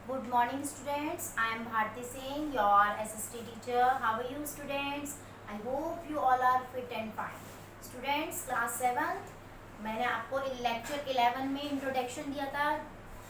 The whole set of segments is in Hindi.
Good morning students. I am Bharti Singh, your SST teacher. How are you students? I hope you all are fit and fine. Students, class 7th, मैंने आपको लेक्चर 11 में इंट्रोडक्शन दिया था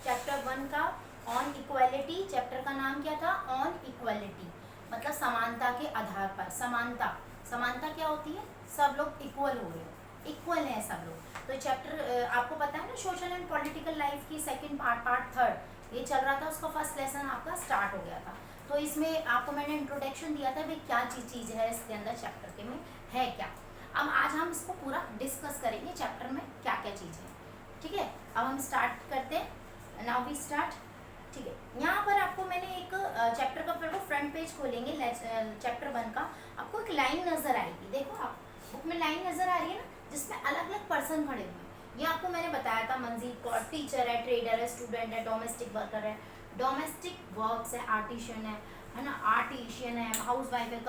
चैप्टर 1 का ऑन इक्वालिटी। चैप्टर का नाम क्या था? ऑन इक्वालिटी, मतलब समानता के आधार पर। समानता क्या होती है? सब लोग इक्वल हो रहे हो, इक्वल हैं सब लोग। तो चैप्टर आपको पता है ना, सोशल एंड पॉलिटिकल लाइफ की सेकंड पार्ट थर्ड ये चल रहा था, उसका फर्स्ट लेसन आपका स्टार्ट हो गया था। तो इसमें आपको मैंने इंट्रोडक्शन दिया था भाई क्या चीज़ है इसके अंदर, चैप्टर के में है क्या। अब आज हम इसको पूरा डिस्कस करेंगे चैप्टर में क्या क्या चीज़ है। ठीक है, अब हम स्टार्ट करते हैं। Now we start. ठीक है, यहाँ पर आपको मैंने एक चैप्टर का पहले फ्रंट पेज खोलेंगे चैप्टर 1 का। आपको एक लाइन नज़र आएगी, देखो आप बुक में लाइन नज़र आ रही है ना, जिसमें अलग अलग पर्सन खड़े हुए हैं। ये आपको मैंने बताया था, मंजीत कौर टीचर है, ट्रेडर है, स्टूडेंट है, डोमेस्टिक वर्कर है, डोमेस्टिक वर्क्स है, आर्टिशियन है ना, आर्टिशियन है, हाउस वाइफ है,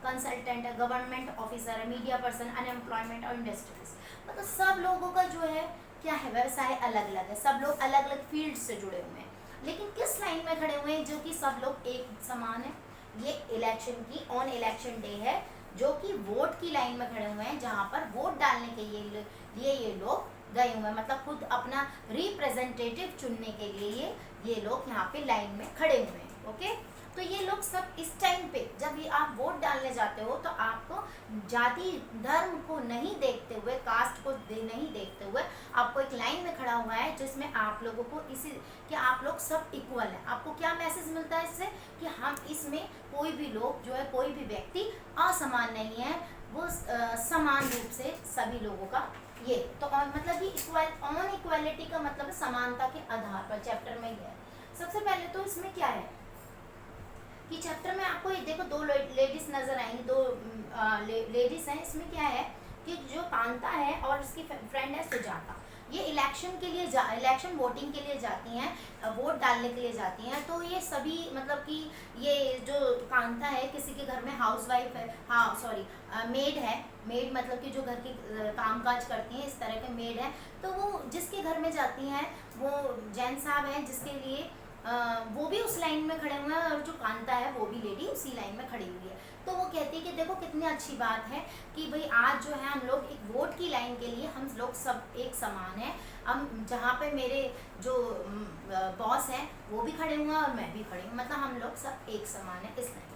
कंसल्टेंट है, गवर्नमेंट ऑफिसर है, मीडिया पर्सन, अनएम्प्लॉयमेंट और इंडस्ट्रीज। मतलब सब लोगों का जो है क्या है, व्यवसाय अलग अलग है, सब लोग अलग अलग फील्ड से जुड़े हुए हैं, लेकिन किस लाइन में खड़े हुए हैं जो कि सब लोग एक समान है। ये इलेक्शन की ऑन इलेक्शन डे है, जो कि वोट की लाइन में खड़े हुए हैं, जहाँ पर वोट डालने के लिए ये लोग गए हुए हैं, मतलब खुद अपना रिप्रेजेंटेटिव चुनने के लिए ये लोग यहाँ पे लाइन में खड़े हुए हैं। ओके, तो ये लोग सब इस टाइम पे जब ये आप वोट डालने जाते हो तो आपको जाति धर्म को नहीं देखते हुए, कास्ट को नहीं देखते हुए आपको एक लाइन में खड़ा हुआ है, जिसमें आप लोगों को इसी कि आप लोग सब इक्वल हैं। आपको क्या मैसेज मिलता है इससे कि हम इसमें कोई भी लोग जो है, कोई भी व्यक्ति असमान नहीं है, वो समान रूप से सभी लोगों का ये तो मतलब कि ऑन इक्वालिटी का मतलब समानता के आधार पर चैप्टर में ही है। सबसे पहले तो इसमें क्या है कि चैप्टर में आपको ये देखो दो लेडीज नजर आएंगी, दो लेडीज हैं। इसमें क्या है कि जो कांता है और उसकी फ्रेंड है सुजाता, ये इलेक्शन के लिए इलेक्शन वोटिंग के लिए जाती हैं, वोट डालने के लिए जाती हैं। तो ये सभी मतलब कि ये जो कांता है किसी के घर में हाउस वाइफ है, हाँ सॉरी मेड है, मेड मतलब कि जो घर के कामकाज करती हैं, इस तरह के मेड है। तो वो जिसके घर में जाती हैं वो जैन साहब हैं, जिसके लिए वो भी उस लाइन में खड़े हुए हैं, और जो कांता है वो भी लेडी उसी लाइन में खड़ी हुई है। तो वो कहती है कि देखो कितनी अच्छी बात है कि भाई आज जो है हम लोग एक वोट की लाइन के लिए हम लोग सब एक समान है। हम जहाँ पे मेरे जो बॉस हैं वो भी खड़े हुए हैं और मैं भी खड़ी हूँ, मतलब हम लोग सब एक समान है इस लाइन में।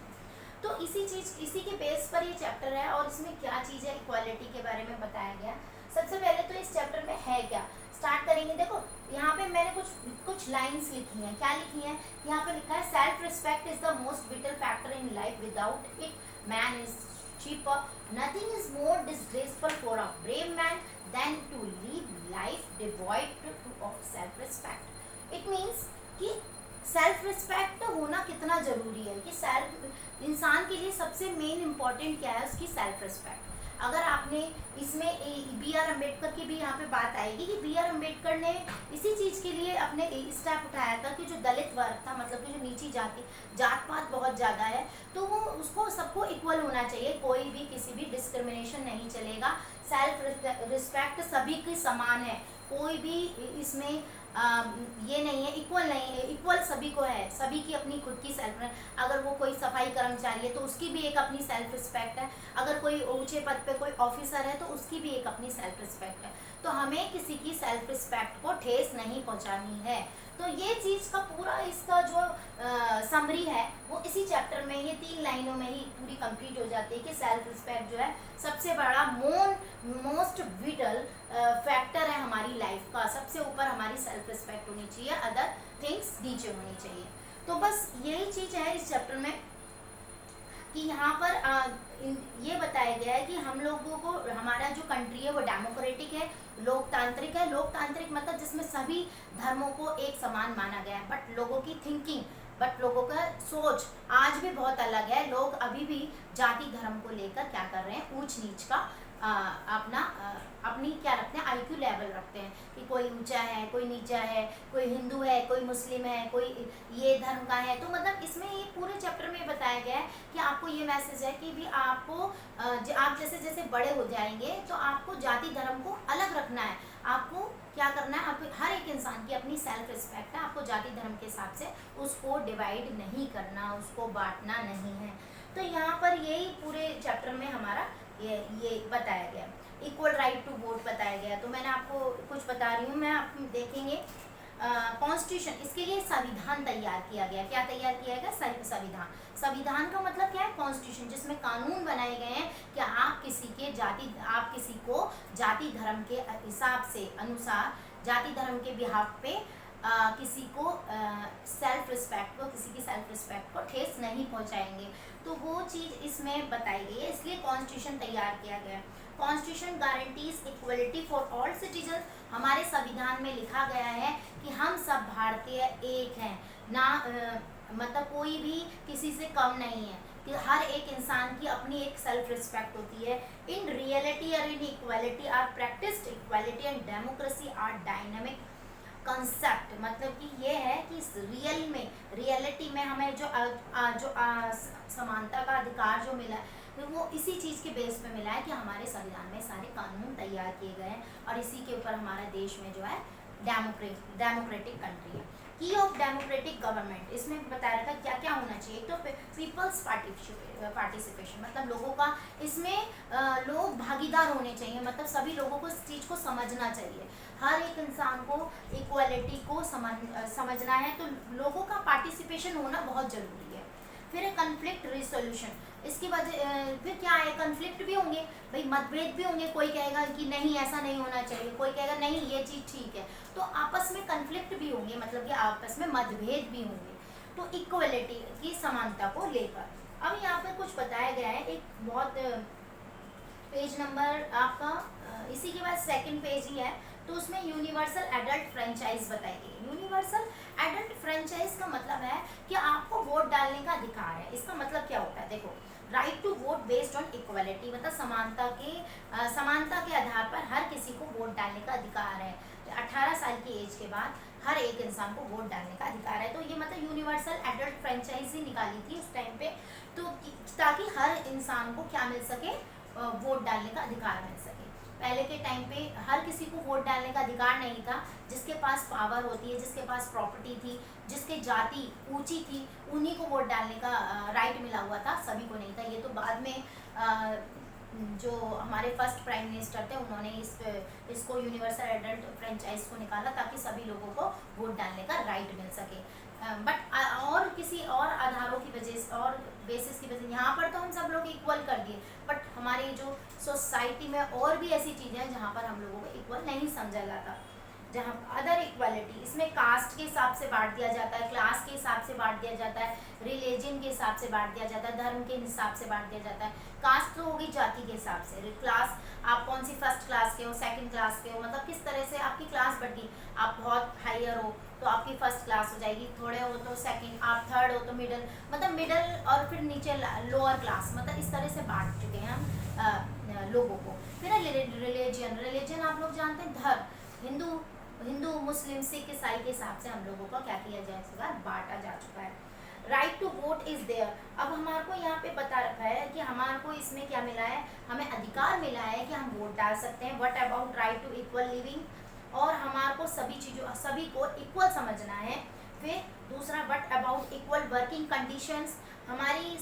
तो इसी के बेस पर ये चैप्टर है, और इसमें क्या चीज़ है, इक्वालिटी के बारे में बताया गया। सबसे पहले तो इस चैप्टर में है क्या, स्टार्ट करेंगे। देखो यहाँ पे मैंने कुछ लाइंस लिखी हैं। क्या लिखी हैं? यहाँ पे लिखा है self respect is the most vital factor in life, without it man is cheaper, nothing is more disgraceful for a brave man than to leave life devoid of self respect. It means कि सेल्फ रिस्पेक्ट होना कितना जरूरी है, कि सेल्फ इंसान के लिए सबसे मेन इंपॉर्टेंट क्या है, उसकी सेल्फ रिस्पेक्ट। अगर आपने इसमें बी आर अम्बेडकर की भी यहाँ पे बात आएगी कि बी आर अम्बेडकर ने इसी चीज़ के लिए अपने स्टेप उठाया था कि जो दलित वर्ग था, मतलब कि जो नीची जात पात बहुत ज़्यादा है, तो वो उसको सबको इक्वल होना चाहिए, कोई भी किसी भी डिस्क्रिमिनेशन नहीं चलेगा। सेल्फ रिस्पेक्ट सभी की समान है, कोई भी इसमें ये नहीं है, इक्वल नहीं है, इक्वल सभी को है, सभी की अपनी खुद की सेल्फ। अगर वो कोई सफाई कर्मचारी है तो उसकी भी एक अपनी सेल्फ रिस्पेक्ट है, अगर कोई ऊंचे पद पे कोई ऑफिसर है तो उसकी भी एक अपनी सेल्फ रिस्पेक्ट है। तो हमें किसी की सेल्फ रिस्पेक्ट को ठेस नहीं पहुंचानी है। तो ये चीज़ का पूरा इसका जो समरी है वो इसी चैप्टर में, ये 3 लाइनों में ही पूरी कंप्लीट हो जाती है कि सेल्फ रिस्पेक्ट जो है सबसे बड़ा मोस्ट विटल फैक्टर है हमारी लाइफ का। सबसे ऊपर हमारी सेल्फ रिस्पेक्ट होनी चाहिए, अदर थिंग्स नीचे होनी चाहिए। तो बस यही चीज़ है इस चैप्टर में कि यहाँ पर ये बताया गया है कि हम लोगों को, हमारा जो कंट्री है वो डेमोक्रेटिक है, लोकतांत्रिक है। लोकतांत्रिक मतलब जिसमें सभी धर्मों को एक समान माना गया है, बट लोगों की थिंकिंग, बट लोगों का सोच आज भी बहुत अलग है। लोग अभी भी जाति धर्म को लेकर क्या कर रहे हैं, ऊंच नीच का अपनी क्या रखते हैं, आईक्यू लेवल रखते हैं कि कोई ऊंचा है, कोई नीचा है, कोई हिंदू है, कोई मुस्लिम है, कोई ये धर्म का है। तो मतलब इसमें ये पूरे चैप्टर में बताया गया है कि आपको ये मैसेज है कि भी आपको आप जैसे जैसे बड़े हो जाएंगे तो आपको जाति धर्म को अलग रखना है, आपको क्या करना है, आप हर एक इंसान की अपनी सेल्फ रिस्पेक्ट है, आपको जाति धर्म के हिसाब से उसको डिवाइड नहीं करना, उसको बांटना नहीं है। तो यहाँ पर यही पूरे चैप्टर में हमारा ये बताया गया। इक्वल राइट टू वोट बताया गया। तो मैंने आपको कुछ बता रही हूँ मैं, आप देखेंगे कॉन्स्टिट्यूशन, इसके लिए संविधान तैयार किया गया। क्या तैयार किया गया? संविधान। संविधान का मतलब क्या है? कॉन्स्टिट्यूशन, जिसमें कानून बनाए गए हैं कि आप किसी को जाति धर्म के हिसाब से अनुसार, जाति धर्म के बिहाफ पे किसी को सेल्फ रिस्पेक्ट को, किसी की सेल्फ रिस्पेक्ट को ठेस नहीं पहुंचाएंगे। तो वो चीज़ इसमें बताई गई है, इसलिए कॉन्स्टिट्यूशन तैयार किया गया है। Constitution guarantees equality for all citizen. हमारे संविधान में लिखा गया है कि हम सब भारतीय एक हैं ना, मतलब कोई भी किसी से कम नहीं है, कि हर एक इंसान की अपनी एक सेल्फ रिस्पेक्ट होती है। इन रियलिटी और inequality are practised, equality and democracy are dynamic concept. मतलब कि ये है कि रियलिटी में हमें जो समानता का अधिकार जो मिला है, तो वो इसी चीज़ के बेस पे मिला है कि हमारे संविधान में सारे कानून तैयार किए गए हैं और इसी के ऊपर हमारा देश में जो है डेमोक्रेटिक कंट्री है। की ऑफ डेमोक्रेटिक गवर्नमेंट, इसमें बताया था क्या क्या होना चाहिए। तो पीपल्स पार्टिसिपेशन, मतलब लोगों का इसमें लोग भागीदार होने चाहिए, मतलब सभी लोगों को इस चीज़ को समझना चाहिए। हर एक इंसान को इक्वालिटी को समझना है, तो लोगों का पार्टिसिपेशन होना बहुत ज़रूरी है। फिर है कन्फ्लिक्ट रिसोल्यूशन, इसकी वजह फिर क्या है, कन्फ्लिक्ट भी होंगे भाई, मतभेद भी होंगे। कोई कहेगा कि नहीं ऐसा नहीं होना चाहिए, कोई कहेगा नहीं ये चीज़ ठीक है, तो आपस में कन्फ्लिक्ट भी होंगे, मतलब कि आपस में मतभेद भी होंगे। तो इक्वलिटी की समानता को लेकर अब यहाँ पर कुछ बताया गया है, एक बहुत पेज नंबर आपका इसी के बाद सेकंड पेज ही है, तो उसमें यूनिवर्सल एडल्ट फ्रेंचाइज बताई गई। यूनिवर्सल एडल्ट फ्रेंचाइज का मतलब है कि आपको वोट डालने का अधिकार है। इसका मतलब क्या होता है, देखो, right to vote based on equality, मतलब समानता के आधार पर हर किसी को वोट डालने का अधिकार है। 18 साल की एज के बाद हर एक इंसान को वोट डालने का अधिकार है। तो ये मतलब यूनिवर्सल एडल्ट फ्रेंचाइज ही निकाली थी उस टाइम पे, तो ताकि हर इंसान को क्या मिल सके, वोट डालने का अधिकार मिल सके। पहले के टाइम पे हर किसी को वोट डालने का अधिकार नहीं था। जिसके पास पावर होती है, जिसके पास प्रॉपर्टी थी, जिसकी जाति ऊंची थी, उन्हीं को वोट डालने का राइट मिला हुआ था, सभी को नहीं था। ये तो बाद में जो हमारे फर्स्ट प्राइम मिनिस्टर थे उन्होंने इसको यूनिवर्सल एडल्ट फ्रेंचाइज को निकाला ताकि सभी लोगों को वोट डालने का राइट मिल सके। बट और किसी और आधारों की वजह से और बेसिस की वजह से यहाँ पर तो हम सब लोग इक्वल कर दिए, बट हमारी जो सोसाइटी में और भी ऐसी चीज़ें हैं जहाँ पर हम लोगों को इक्वल नहीं समझा जाता। जहाँ अदर इक्वालिटी, इसमें कास्ट के हिसाब से बांट दिया जाता है, क्लास के हिसाब से बांट दिया जाता है, रिलीजन के हिसाब से बांट दिया जाता है, धर्म के हिसाब से बांट दिया जाता है। कास्ट तो होगी जाति के हिसाब से, क्लास आप कौन सी फर्स्ट क्लास के हो, सेकंड क्लास के हो, मतलब किस तरह से आपकी क्लास बढ़ती। आप बहुत हायर हो तो आपकी फर्स्ट क्लास हो जाएगी, थोड़े हो तो सेकंड, आप थर्ड हो तो मिडल, मतलब मिडल और फिर नीचे लोअर क्लास, मतलब इस तरह से बांट चुके हैं हम लोगों को। फिर रिलीजन आप लोग जानते हैं, धर्म, हिंदू मुस्लिम सिख ईसाई के हिसाब से हम लोगों को क्या किया जा चुका है, बांटा जा चुका है। Right to vote is there, अब हमारे को यहाँ पे बता रखा है कि हमारे को इसमें क्या मिला है, हमें अधिकार मिला है कि हम वोट डाल सकते हैं। What about right to equal living, और हमारे को सभी को इक्वल समझना है। फिर दूसरा, what about equal working conditions, हमारी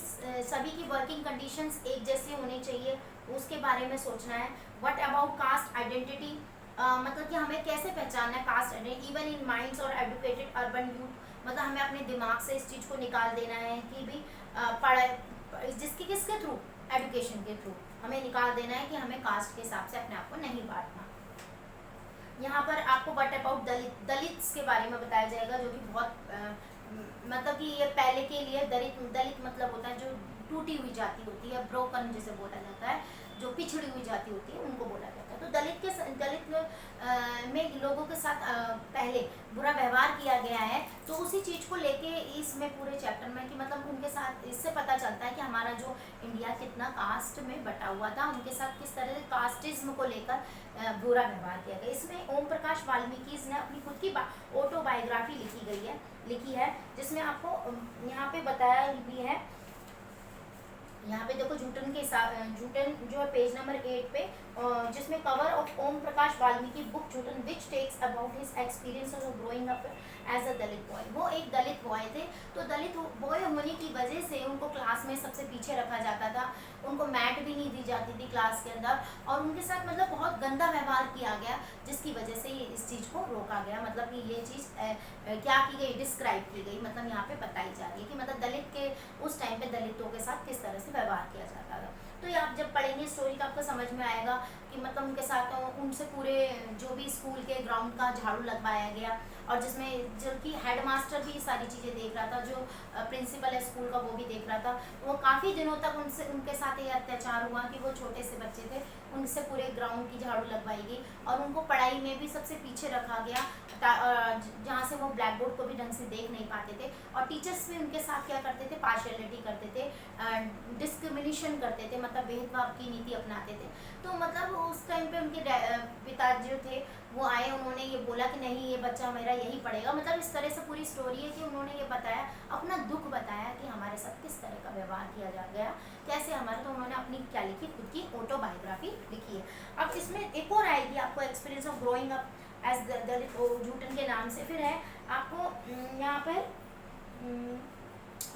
सभी की वर्किंग कंडीशंस एक जैसी होनी चाहिए, उसके बारे में सोचना है। व्हाट अबाउट कास्ट आइडेंटिटी, मतलब कि हमें कैसे पहचानना है cast identity, even in minds और एडुकेटेड अर्बन यूथ, मतलब हमें अपने दिमाग से इस चीज़ को निकाल देना है कि भी किसके थ्रू, एजुकेशन के थ्रू हमें निकाल देना है कि हमें कास्ट के हिसाब से अपने आप को नहीं बांटना। यहाँ पर आपको व्हाट अबाउट दलित्स के बारे में बताया जाएगा, जो कि बहुत मतलब कि ये पहले के लिए दलित मतलब होता है जो टूटी हुई जाति होती है, ब्रोकन जिसे बोला जाता है, जो पिछड़ी हुई जाति होती है उनको बोला जाता है। तो दलित में लोगों के साथ पहले बुरा व्यवहार किया गया है, तो उसी चीज़ को लेके इसमें पूरे चैप्टर में कि मतलब उनके साथ इससे पता चलता है कि हमारा जो इंडिया कितना कास्ट में बटा हुआ था, उनके साथ किस तरह से कास्टिज्म को लेकर बुरा व्यवहार किया गया। इसमें ओम प्रकाश वाल्मीकि ने अपनी खुद की ऑटोबायोग्राफी लिखी है, जिसमें आपको यहाँ पे बताया भी है यहाँ पे देखो जूटन के साथ जूटन जो है पेज नंबर 8 पे, जिसमें cover of Om Prakash Valmiki book Joothan which talks about his experiences of growing up as a Dalit boy. वो एक दलित बॉय थे, तो दलित बॉय होने की वजह से उनको क्लास में सबसे पीछे रखा जाता था, उनको मैट भी नहीं दी जाती थी क्लास के अंदर, और उनके साथ मतलब बहुत गंदा व्यवहार किया गया, जिसकी वजह से ये इस चीज़ को रोका गया। मतलब कि ये चीज़ क्या की गई, डिस्क्राइब की गई, मतलब यहाँ पे बताई जा रही है कि मतलब दलित के उस टाइम पे दलितों के साथ किस तरह से व्यवहार किया जाता था। तो ये आप जब पढ़ेंगे स्टोरी का आपको समझ में आएगा कि मतलब उनके साथ उनसे पूरे जो भी स्कूल के ग्राउंड का झाड़ू लगवाया गया, और जिसमें जो कि हेड मास्टर भी सारी चीज़ें देख रहा था, जो प्रिंसिपल है स्कूल का वो भी देख रहा था। वो काफ़ी दिनों तक उनके साथ ये अत्याचार हुआ कि वो छोटे से बच्चे थे, उनसे पूरे ग्राउंड की झाड़ू लगवाई गई, और उनको पढ़ाई में भी सबसे पीछे रखा गया, जहाँ से वो ब्लैक बोर्ड को भी ढंग से देख नहीं पाते थे। और टीचर्स भी उनके साथ क्या करते थे, पार्शियलिटी करते थे, डिस्क्रिमिनेशन करते थे, मतलब भेदभाव की नीति अपनाते थे। तो मतलब उस टाइम पे उनके पिता जो थे वो आए, उन्होंने ये बोला कि नहीं ये बच्चा मेरा यही पढ़ेगा। मतलब इस तरह से पूरी स्टोरी है कि उन्होंने ये बताया, अपना दुख बताया कि हमारे साथ किस तरह का व्यवहार किया जा गया, कैसे हमारे, तो उन्होंने अपनी क्या लिखी, खुद की ऑटोबायोग्राफी लिखी है। अब इसमें एक और आएगी आपको, experience of growing up as Dalit Joothan के नाम से। फिर है आपको यहाँ पर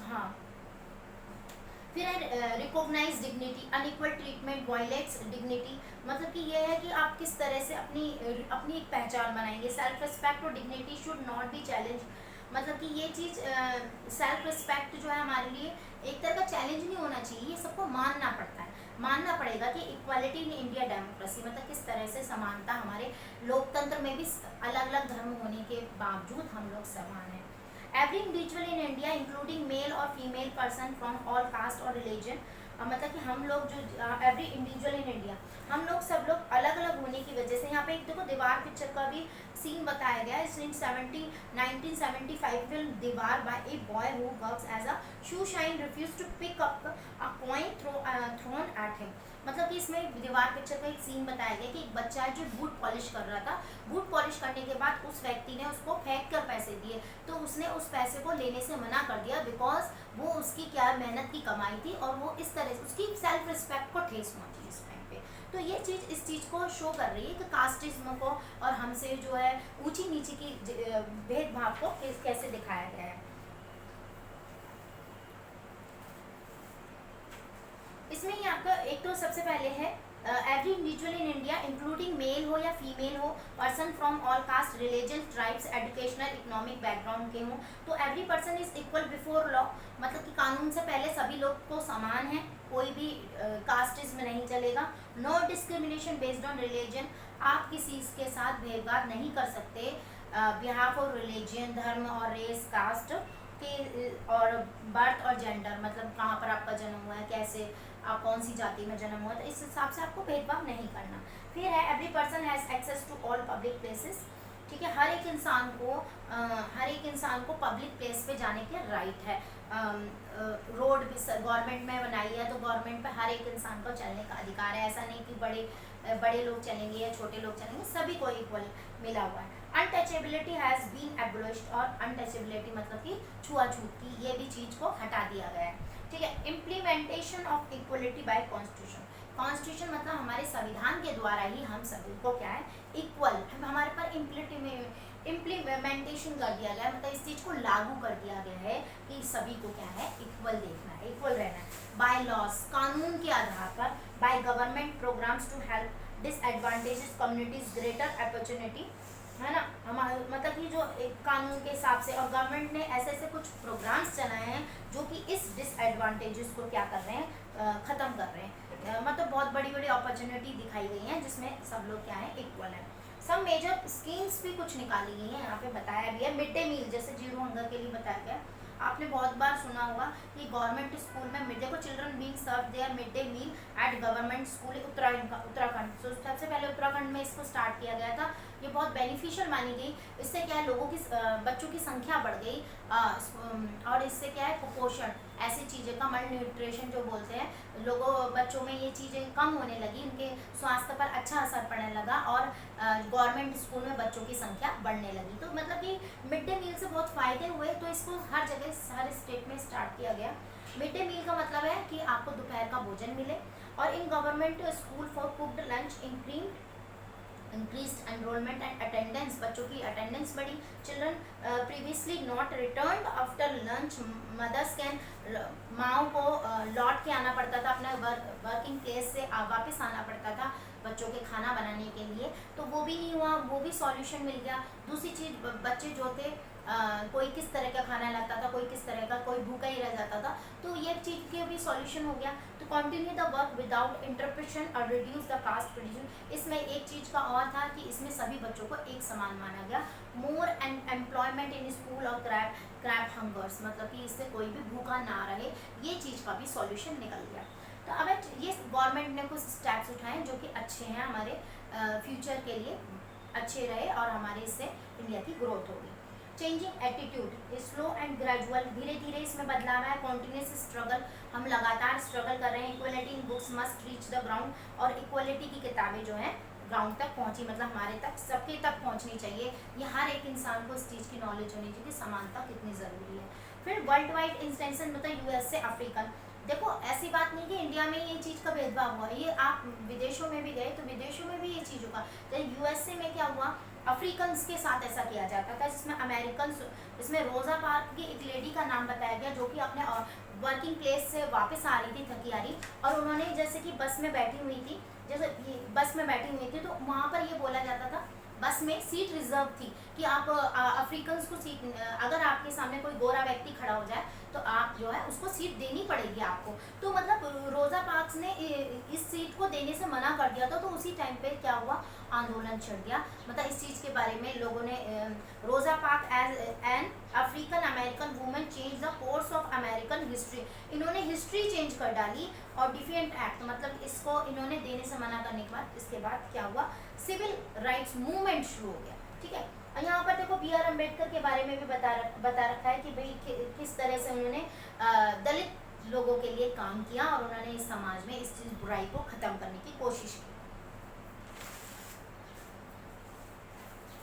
हाँ, फिर है recognise dignity, unequal treatment violates dignity. मतलब कि यह है कि आप किस तरह से अपनी अपनी एक पहचान बनाएंगे। सेल्फ रिस्पेक्ट और dignity should not be challenge. मतलब कि ये चीज़ सेल्फ रिस्पेक्ट जो है हमारे लिए एक तरह का चैलेंज नहीं होना चाहिए, ये सबको मानना पड़ता है, मानना पड़ेगा कि इक्वालिटी इन इंडिया डेमोक्रेसी, मतलब किस तरह से समानता, हमारे लोकतंत्र में भी अलग अलग धर्म होने के बावजूद हम लोग समान हैं। Every individual in India including male और female person from all caste और रिलीजन। मतलब कि हम लोग जो एवरी इंडिविजुअल इन इंडिया, हम लोग सब लोग अलग अलग होने की वजह से, यहाँ पे एक देखो दीवार पिक्चर का भी सीन बताया गया है। In 1975 film Deewar by a boy who works as a shoe shine refuse to pick up a coin thrown at him. मतलब कि इसमें दीवार पिक्चर का एक सीन बताया गया कि एक बच्चा है जो बूट पॉलिश कर रहा था, बूट पॉलिश करने के बाद उस व्यक्ति ने उसको फेंक कर पैसे दिए, तो उसने उस पैसे को लेने से मना कर दिया, बिकॉज वो उसकी क्या मेहनत की कमाई थी, और वो इस तरह से उसकी सेल्फ रिस्पेक्ट को ठेस पहुंची इस टाइम पे। तो ये चीज़ इस चीज़ को शो कर रही है कि कास्टिज्म को और हमसे जो है ऊंची नीची की भेदभाव को कैसे दिखाया गया है। इसमें ही आपका एक तो सबसे पहले है every individual in India including male हो या फीमेल हो, person from all caste religion tribes educational economic background के हों, तो every person is equal before law. मतलब कि कानून से पहले सभी लोग को समान है, कोई भी कास्टिज्म नहीं चलेगा। No discrimination based on religion, आप किसी के साथ भेदभाव नहीं कर सकते बिहाफ ऑफ रिलीजन, धर्म और रेस, कास्ट के और बर्थ और जेंडर, मतलब कहाँ पर आपका जन्म हुआ है, कैसे आप कौन सी जाति में जन्म हुआ, तो इस हिसाब से आपको भेदभाव नहीं करना। फिर है every person has access to all public places. ठीक है, हर एक इंसान को पब्लिक प्लेस पे जाने के राइट है। रोड भी गवर्नमेंट में बनाई है, तो गवर्नमेंट पे हर एक इंसान को चलने का अधिकार है। ऐसा नहीं कि बड़े लोग चलेंगे या छोटे लोग चलेंगे, सभी को इक्वल मिला हुआ है। अनटचेबिलिटी हैज़ बीन एबोलिश्ड, और अनटचेबिलिटी मतलब कि छुआछूत की ये भी चीज़ को हटा दिया गया है। ठीक है, implementation of equality bye constitution. Constitution मतलब हमारे संविधान के द्वारा ही हम सभी को क्या है, इक्वल हमारे पर इम्प्लीमेंटेशन कर दिया गया है, मतलब इस चीज़ को लागू कर दिया गया है कि सभी को क्या है, इक्वल देखना है, इक्वल रहना है। बाय लॉस, कानून के आधार पर। By government programmes to help disadvantages communities greater opportunity, है ना। हमारे मतलब कि जो एक कानून के हिसाब से, और गवर्नमेंट ने ऐसे ऐसे कुछ प्रोग्राम्स चलाए हैं जो कि इस डिसएडवांटेजेस को क्या कर रहे हैं, ख़त्म कर रहे हैं। मतलब बहुत बड़ी बड़ी अपॉर्चुनिटी दिखाई गई हैं जिसमें सब लोग क्या है, इक्वल है। सब मेजर स्कीम्स भी कुछ निकाली गई हैं, यहाँ पे बताया भी है। मिड डे मील जैसे जीरो हंगर के लिए बताया गया। आपने बहुत बार सुना होगा कि गवर्नमेंट स्कूल में मिड डे को children being serve there mid day meal at government school Uttarakhand. तो सबसे पहले उत्तराखंड में इसको स्टार्ट किया गया था। ये बहुत बेनिफिशियल मानी गई। इससे क्या है, लोगों की बच्चों की संख्या बढ़ गई, और इससे क्या है, कुपोषण ऐसी चीज़ें का मल न्यूट्रिशन जो बोलते हैं लोगों बच्चों में ये चीज़ें कम होने लगी, उनके स्वास्थ्य पर अच्छा असर पड़ने लगा और गवर्नमेंट स्कूल में बच्चों की संख्या बढ़ने लगी। तो मतलब कि मिड डे मील से बहुत फ़ायदे हुए, तो इसको हर जगह हर स्टेट में स्टार्ट किया गया। मिड डे मील का मतलब है कि आपको दोपहर का भोजन मिले, और in government school for cooked lunch increased enrollment and attendance, बच्चों की अटेंडेंस बढ़ी। Children previously not return after lunch, mothers can, माओ को लौट के आना पड़ता था अपने वर्किंग प्लेस से, वापस आना पड़ता था बच्चों के खाना बनाने के लिए, तो वो भी नहीं हुआ, वो भी सॉल्यूशन मिल गया। दूसरी चीज़, बच्चे जो थे कोई किस तरह का खाना लाता था, कोई किस तरह का, कोई भूखा ही रह जाता था, तो ये चीज़ के भी सॉल्यूशन हो गया। तो continue the work without interpretation और रिड्यूस द कास्ट प्रोड्यूस। इसमें एक चीज़ का और था कि इसमें सभी बच्चों को एक समान माना गया। More and employment in school और क्रैप हंगर्स, मतलब कि इससे कोई भी भूखा ना रहे, ये चीज़ का भी सॉल्यूशन निकल गया। तो अब ये गवर्नमेंट ने कुछ स्टेप्स उठाए जो कि अच्छे हैं, हमारे फ्यूचर के लिए अच्छे रहे और हमारे इससे इंडिया की ग्रोथ होगी। Changing attitude, slow and gradual, धीरे धीरे इसमें बदलाव है। कॉन्टिन्यूस स्ट्रगल, हम लगातार स्ट्रगल कर रहे हैं। Equality in books must reach the ground, और इक्वलिटी की किताबें जो हैं ग्राउंड तक पहुंची, मतलब हमारे तक, सबके तक पहुंचनी चाहिए। ये हर एक इंसान को इस चीज़ की नॉलेज होनी चाहिए कि समानता कितनी ज़रूरी है। फिर वर्ल्ड वाइड इंस्टेंशन, मतलब यूएस से अफ्रीकन। देखो ऐसी बात नहीं कि इंडिया में ये चीज़ का भेदभाव हुआ, ये आप विदेशों में भी गए तो विदेशों में भी ये चीज़ होगा। तो यूएसए में क्या हुआ, अफ्रीकन्स के साथ ऐसा किया जाता था, जिसमें अमेरिकन, इसमें रोज़ा पार्क की एक लेडी का नाम बताया गया जो कि अपने वर्किंग प्लेस से वापस आ रही थी थकी आ रही, और उन्होंने जैसे कि बस में बैठी हुई थी, जैसे बस में बैठी हुई थी, तो वहाँ पर ये बोला जाता था, बस में सीट रिजर्व थी कि आप अफ्रीकन्स को सीट, अगर आपके सामने कोई गोरा व्यक्ति खड़ा हो जाए तो आप जो है उसको सीट देनी पड़ेगी आपको। तो मतलब रोज़ा पार्क्स ने इस सीट को देने से मना कर दिया था, तो उसी टाइम पे क्या हुआ, आंदोलन छिड़ गया। मतलब इस चीज़ के बारे में लोगों ने, Rosa Park as an African American women change the course of American history, इन्होंने हिस्ट्री चेंज कर डाली। और डिफेंट एक्ट, मतलब इसको इन्होंने देने से मना करने के बाद, इसके बाद क्या हुआ, सिविल राइट्स मूवमेंट शुरू हो गया। ठीक है, और यहाँ पर देखो बी.आर. अम्बेडकर के बारे में भी बता रखा है कि भाई किस तरह से उन्होंने दलित लोगों के लिए काम किया और उन्होंने इस समाज में इस चीज बुराई को खत्म करने की कोशिश की।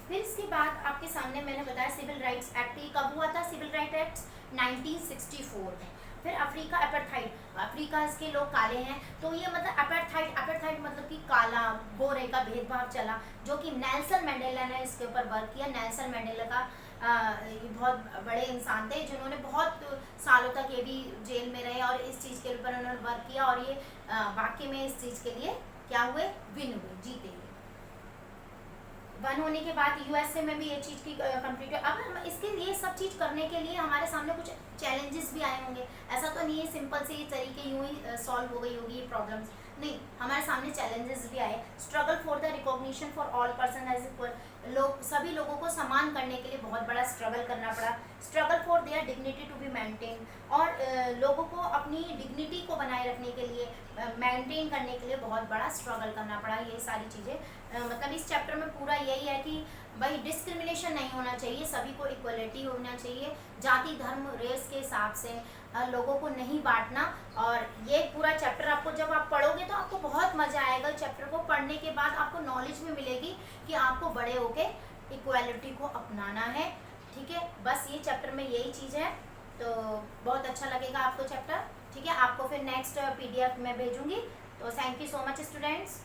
फिर इसके बाद आपके सामने मैंने बताया सिविल राइट्स एक्ट, ये कब हुआ था, सिविल राइट एक्ट 1964 में। फिर अफ्रीका अपार्थाइड, अफ्रीका के लोग काले हैं, तो ये मतलब अपार्थाइड मतलब कि काला गोरे का भेदभाव चला, जो कि नेल्सन मंडेला ने इसके ऊपर वर्क किया। नेल्सन मंडेला का ये बहुत बड़े इंसान थे जिन्होंने बहुत सालों तक ये भी जेल में रहे और इस चीज़ के ऊपर उन्होंने वर्क किया, और ये वाकई में इस चीज़ के लिए क्या हुए, विन हुए, जीते हुए। वन होने के बाद यूएसए में भी ये चीज़ की कंप्लीट है। अब हम इसके लिए सब चीज़ करने के लिए हमारे सामने कुछ चैलेंजेस भी आए होंगे, ऐसा तो नहीं है सिंपल से ये तरीके यूं ही सॉल्व हो गई होगी ये प्रॉब्लम्स, नहीं, हमारे सामने चैलेंजेस भी आए। Struggle for the recognition for all person as equal, सभी लोगों को समान करने के लिए बहुत बड़ा स्ट्रगल करना पड़ा। Struggle for their dignity to be maintain, और लोगों को अपनी डिग्निटी को बनाए रखने के लिए, मेंटेन करने के लिए बहुत बड़ा स्ट्रगल करना पड़ा। ये सारी चीज़ें मतलब इस चैप्टर में पूरा यही है कि भाई डिस्क्रिमिनेशन नहीं होना चाहिए, सभी को इक्वलिटी होना चाहिए, जाति धर्म रेस के हिसाब से लोगों को नहीं बांटना। और ये पूरा चैप्टर आपको जब आप पढ़ोगे तो आपको बहुत मज़ा आएगा। चैप्टर को पढ़ने के बाद आपको नॉलेज भी मिलेगी कि आपको बड़े होके इक्वलिटी को अपनाना है। ठीक है, बस ये चैप्टर में यही चीज़ है, तो बहुत अच्छा लगेगा आपको चैप्टर। ठीक है, आपको फिर नेक्स्ट PDF में भेजूँगी। तो thank you so much students.